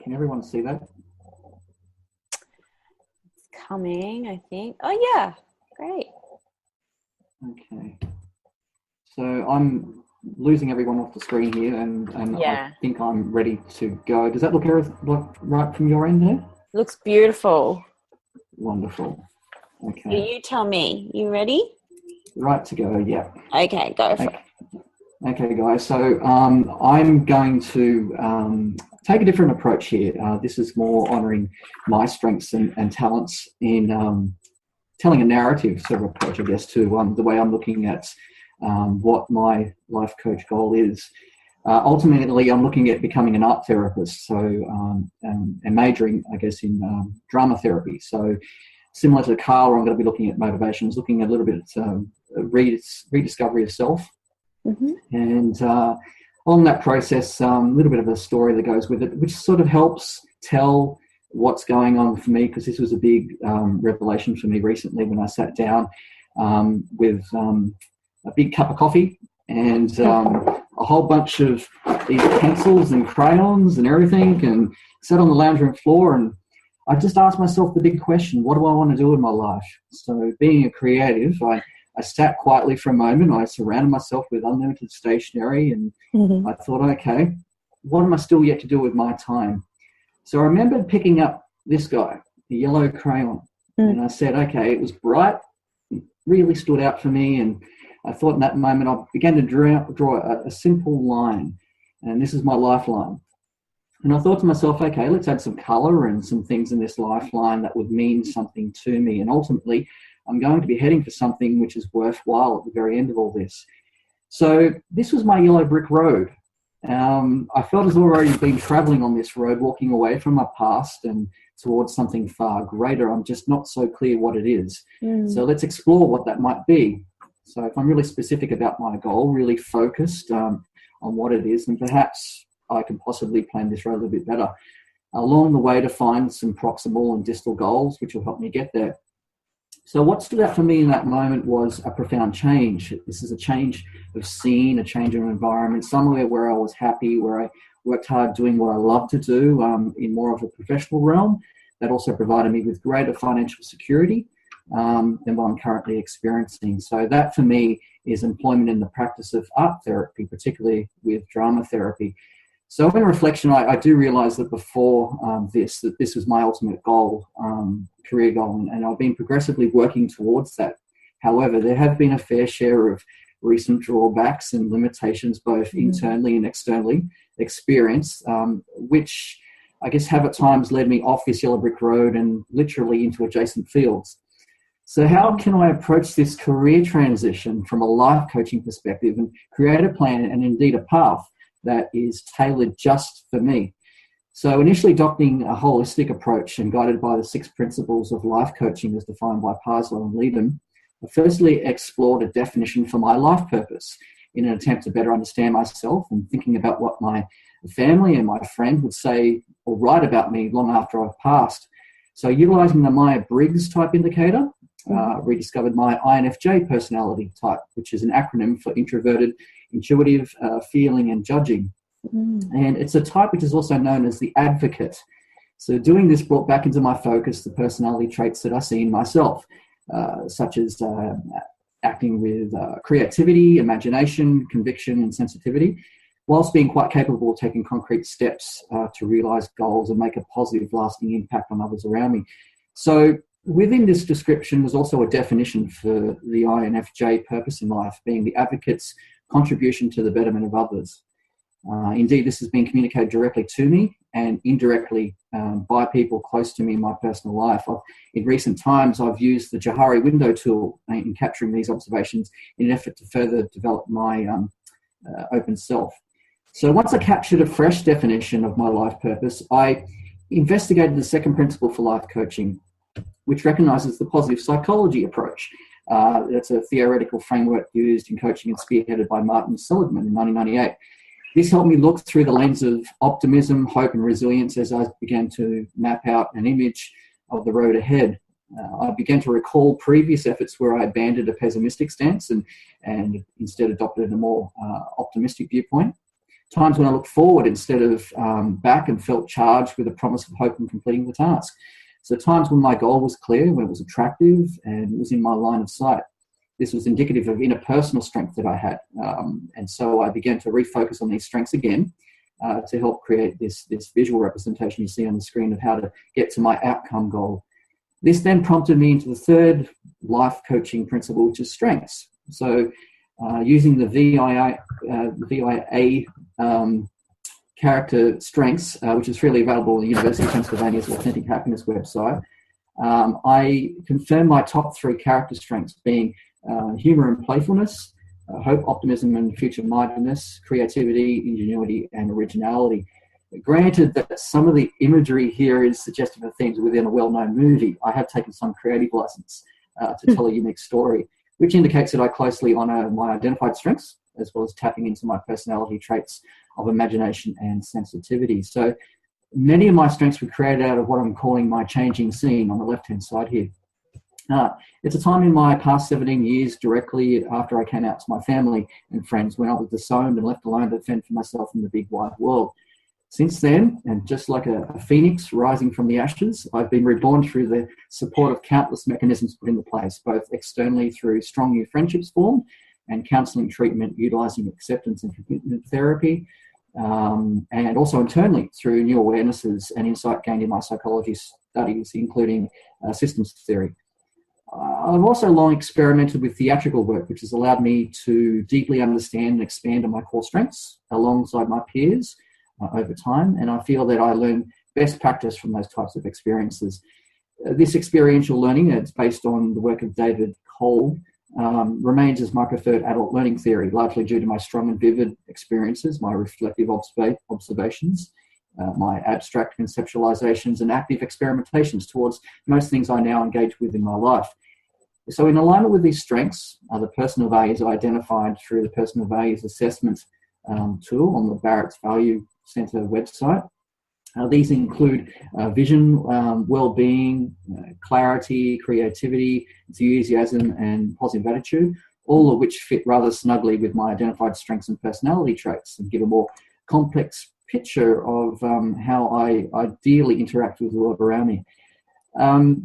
Can everyone see that? It's coming, I think. Oh, yeah. Great. Okay. So I'm losing everyone off the screen here, and Yeah. I think I'm ready to go. Does that look right from your end there? Looks beautiful. Wonderful. Okay. You tell me. You ready? Right to go, yeah. Okay, go for it. Okay, guys. So I'm going to take a different approach here. This is more honouring my strengths and talents in telling a narrative sort of approach, I guess, to the way I'm looking at what my life coach goal is. Ultimately, I'm looking at becoming an art therapist, so and majoring, I guess, in drama therapy. So similar to Carl, I'm going to be looking at motivations, looking a little bit at rediscovery of self. Mm-hmm. And on that process, a little bit of a story that goes with it, which sort of helps tell what's going on for me, because this was a big revelation for me recently when I sat down with a big cup of coffee and a whole bunch of these pencils and crayons and everything, and sat on the lounge room floor, and I just asked myself the big question: what do I want to do in my life? So being a creative, I sat quietly for a moment. I surrounded myself with unlimited stationery, and I thought, okay, what am I still yet to do with my time? So I remembered picking up this guy, the yellow crayon, and I said, okay, it was bright, it really stood out for me, and I thought in that moment I began to draw a simple line, and this is my lifeline. And I thought to myself, okay, let's add some colour and some things in this lifeline that would mean something to me, and ultimately I'm going to be heading for something which is worthwhile at the very end of all this. So this was my yellow brick road. I felt as though I'd already been travelling on this road, walking away from my past and towards something far greater. I'm just not so clear what it is. So let's explore what that might be. So if I'm really specific about my goal, really focused on what it is, then perhaps I can possibly plan this road a little bit better along the way to find some proximal and distal goals, which will help me get there. So what stood out for me in that moment was a profound change. This is a change of scene, a change of environment, somewhere where I was happy, where I worked hard doing what I love to do in more of a professional realm. That also provided me with greater financial security than what I'm currently experiencing. So that for me is employment in the practice of art therapy, particularly with drama therapy. So in reflection, I do realise that before that this was my ultimate goal, career goal, and I've been progressively working towards that. However, there have been a fair share of recent drawbacks and limitations, both internally and externally experienced, which I guess have at times led me off this yellow brick road and literally into adjacent fields. So how can I approach this career transition from a life coaching perspective and create a plan and indeed a path that is tailored just for me? So initially adopting a holistic approach and guided by the 6 principles of life coaching as defined by Parslow and Lieben, I firstly explored a definition for my life purpose in an attempt to better understand myself and thinking about what my family and my friend would say or write about me long after I've passed. So utilising the Myers-Briggs type indicator, rediscovered my INFJ personality type, which is an acronym for introverted, intuitive, feeling and judging. And it's a type which is also known as the advocate. So doing this brought back into my focus the personality traits that I see in myself, such as acting with creativity, imagination, conviction and sensitivity, whilst being quite capable of taking concrete steps to realise goals and make a positive, lasting impact on others around me. So within this description was also a definition for the INFJ purpose in life, being the advocate's contribution to the betterment of others. Indeed, this has been communicated directly to me and indirectly by people close to me in my personal life. In recent times, I've used the Johari window tool in capturing these observations in an effort to further develop my open self. So once I captured a fresh definition of my life purpose, I investigated the second principle for life coaching, which recognises the positive psychology approach. That's a theoretical framework used in coaching and spearheaded by Martin Seligman in 1998. This helped me look through the lens of optimism, hope and resilience as I began to map out an image of the road ahead. I began to recall previous efforts where I abandoned a pessimistic stance and instead adopted a more optimistic viewpoint. Times when I looked forward instead of back and felt charged with the promise of hope and completing the task. So times when my goal was clear, when it was attractive and was in my line of sight. This was indicative of interpersonal strength that I had. And so I began to refocus on these strengths again to help create this visual representation you see on the screen of how to get to my outcome goal. This then prompted me into the third life coaching principle, which is strengths. So using the VIA character strengths, which is freely available on the University of Pennsylvania's Authentic Happiness website, I confirmed my top 3 character strengths being humor and playfulness, hope, optimism and future-mindedness, creativity, ingenuity and originality. Granted that some of the imagery here is suggestive of themes within a well-known movie, I have taken some creative license to tell a unique story, which indicates that I closely honour my identified strengths, as well as tapping into my personality traits of imagination and sensitivity. So many of my strengths were created out of what I'm calling my changing scene on the left-hand side here. It's a time in my past 17 years, directly after I came out to my family and friends, when I was disowned and left alone to fend for myself in the big wide world. Since then, and just like a phoenix rising from the ashes, I've been reborn through the support of countless mechanisms put into place, both externally through strong new friendships formed and counselling treatment utilising acceptance and commitment therapy, and also internally through new awarenesses and insight gained in my psychology studies, including systems theory. I've also long experimented with theatrical work, which has allowed me to deeply understand and expand on my core strengths alongside my peers over time, and I feel that I learn best practice from those types of experiences. This experiential learning, it's based on the work of David Cole, remains as my preferred adult learning theory, largely due to my strong and vivid experiences, my reflective observations, my abstract conceptualizations and active experimentations towards most things I now engage with in my life. So in alignment with these strengths are the personal values identified through the Personal Values Assessment tool on the Barrett's Value Centre website. These include vision, well-being, clarity, creativity, enthusiasm, and positive attitude, all of which fit rather snugly with my identified strengths and personality traits and give a more complex picture of how I ideally interact with the world around me.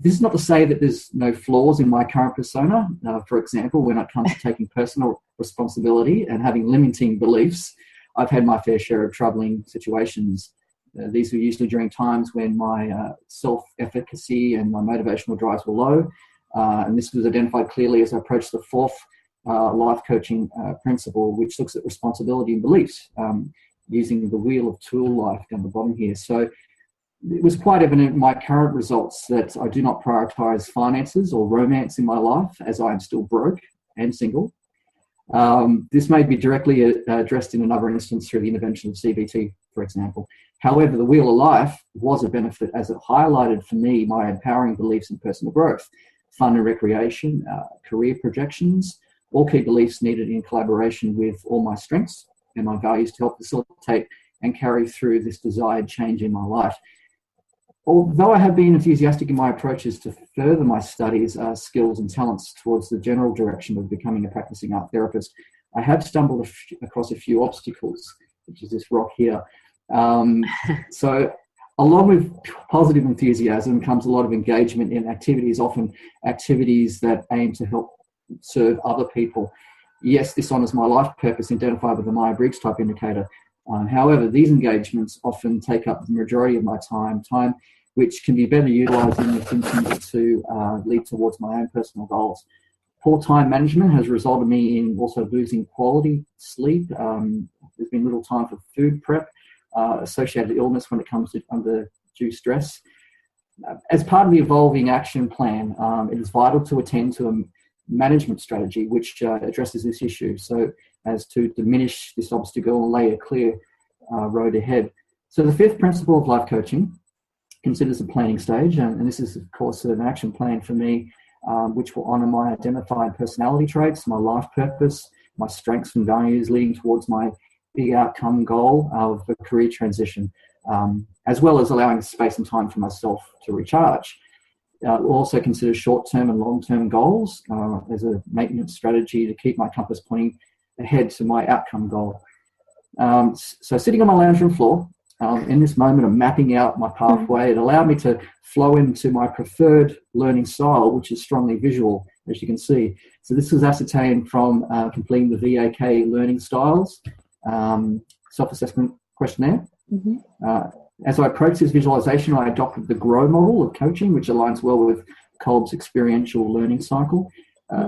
This is not to say that there's no flaws in my current persona. For example, when it comes to taking personal responsibility and having limiting beliefs, I've had my fair share of troubling situations. These were usually during times when my self-efficacy and my motivational drives were low. And this was identified clearly as I approached the fourth life coaching principle, which looks at responsibility and beliefs, using the wheel of tool life down the bottom here. So it was quite evident in my current results that I do not prioritize finances or romance in my life, as I am still broke and single. This may be directly addressed in another instance through the intervention of CBT, for example. However, the Wheel of Life was a benefit as it highlighted for me my empowering beliefs in personal growth, fun and recreation, career projections, all key beliefs needed in collaboration with all my strengths and my values to help facilitate and carry through this desired change in my life. Although I have been enthusiastic in my approaches to further my studies, skills and talents towards the general direction of becoming a practicing art therapist, I have stumbled across a few obstacles, which is this rock here. So along with positive enthusiasm comes a lot of engagement in activities, often activities that aim to help serve other people. Yes, this honours my life purpose identified with the Myers-Briggs type indicator. However, these engagements often take up the majority of my time which can be better utilised in the thinking to lead towards my own personal goals. Poor time management has resulted me in also losing quality sleep. There's been little time for food prep, associated illness when it comes to undue stress. As part of the evolving action plan, it is vital to attend to a management strategy which addresses this issue so as to diminish this obstacle and lay a clear road ahead. So the fifth principle of life coaching considers a planning stage, and this is of course an action plan for me which will honour my identified personality traits, my life purpose, my strengths and values leading towards my big outcome goal of a career transition, as well as allowing space and time for myself to recharge. We'll also consider short-term and long-term goals as a maintenance strategy to keep my compass pointing ahead to my outcome goal. So sitting on my lounge room floor, in this moment of mapping out my pathway, it allowed me to flow into my preferred learning style, which is strongly visual, as you can see. So this was ascertained from completing the VAK learning styles self-assessment questionnaire. As I approached this visualization, I adopted the GROW model of coaching, which aligns well with Kolb's experiential learning cycle.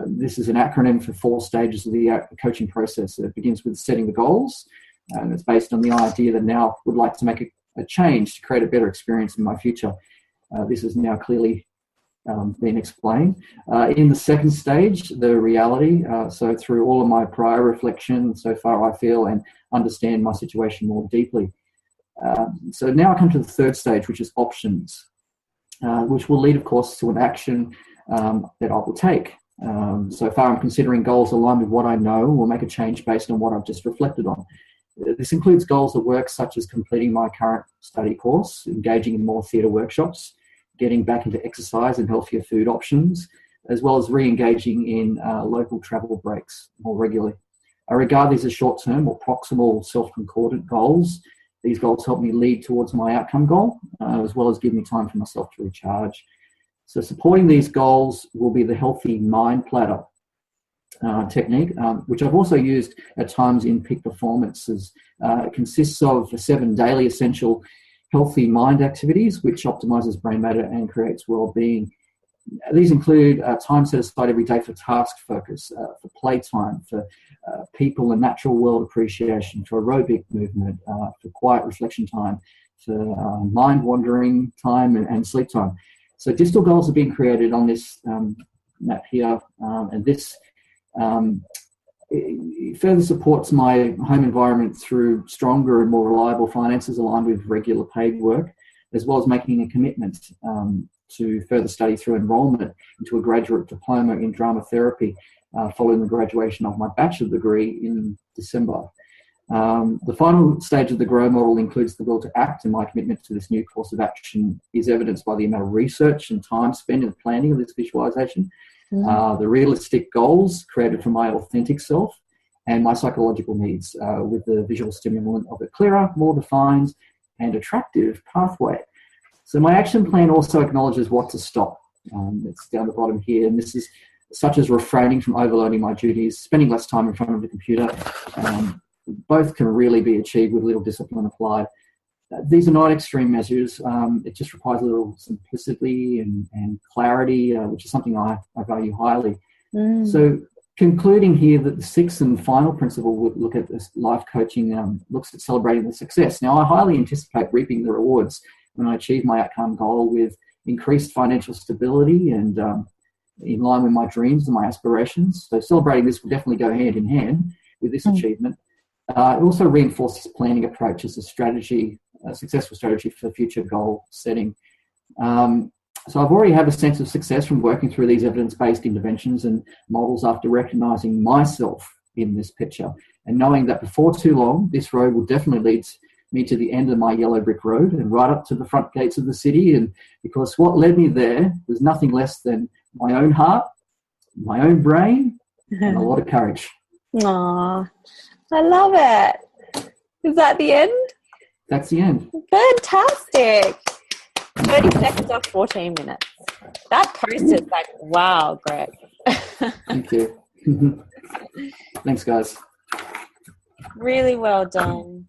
This is an acronym for 4 stages of the coaching process. It begins with setting the goals, and it's based on the idea that now would like to make a change to create a better experience in my future. This is now clearly been explained. In the second stage, the reality, so through all of my prior reflection, so far I feel and understand my situation more deeply. So now I come to the third stage, which is options, which will lead, of course, to an action that I will take. So far I'm considering goals aligned with what I know will make a change based on what I've just reflected on. This includes goals at work, such as completing my current study course, engaging in more theatre workshops, getting back into exercise and healthier food options, as well as re-engaging in local travel breaks more regularly. I regard these as short-term or proximal self-concordant goals. These goals help me lead towards my outcome goal, as well as give me time for myself to recharge. So supporting these goals will be the healthy mind platter technique, which I've also used at times in peak performances. It consists of 7 daily essential healthy mind activities, which optimizes brain matter and creates well-being. These include time set aside every day for task focus, for playtime, for people and natural world appreciation, for aerobic movement, for quiet reflection time, for mind wandering time and sleep time. So distal goals are being created on this map here, and this it further supports my home environment through stronger and more reliable finances aligned with regular paid work, as well as making a commitment to further study through enrolment into a graduate diploma in drama therapy following the graduation of my bachelor degree in December. The final stage of the GROW model includes the will to act, and my commitment to this new course of action is evidenced by the amount of research and time spent in the planning of this visualization, the realistic goals created for my authentic self, and my psychological needs with the visual stimulant of a clearer, more defined and attractive pathway. So my action plan also acknowledges what to stop. It's down the bottom here, and this is such as refraining from overloading my duties, spending less time in front of the computer. Both can really be achieved with little discipline applied. These are not extreme measures. It just requires a little simplicity and clarity, which is something I value highly. So concluding here that the 6th and final principle would look at this life coaching, looks at celebrating the success. Now, I highly anticipate reaping the rewards when I achieve my outcome goal with increased financial stability and in line with my dreams and my aspirations. So celebrating this will definitely go hand in hand with this achievement. It also reinforces planning approach as a strategy, a successful strategy for future goal setting. So I've already had a sense of success from working through these evidence-based interventions and models after recognizing myself in this picture and knowing that before too long, this road will definitely lead me to the end of my yellow brick road and right up to the front gates of the city. And because what led me there was nothing less than my own heart, my own brain, and a lot of courage. Aww, I love it. Is that the end? That's the end. Fantastic. 30 seconds off 14 minutes. That post is like, wow, Greg. Thank you. Thanks, guys. Really well done.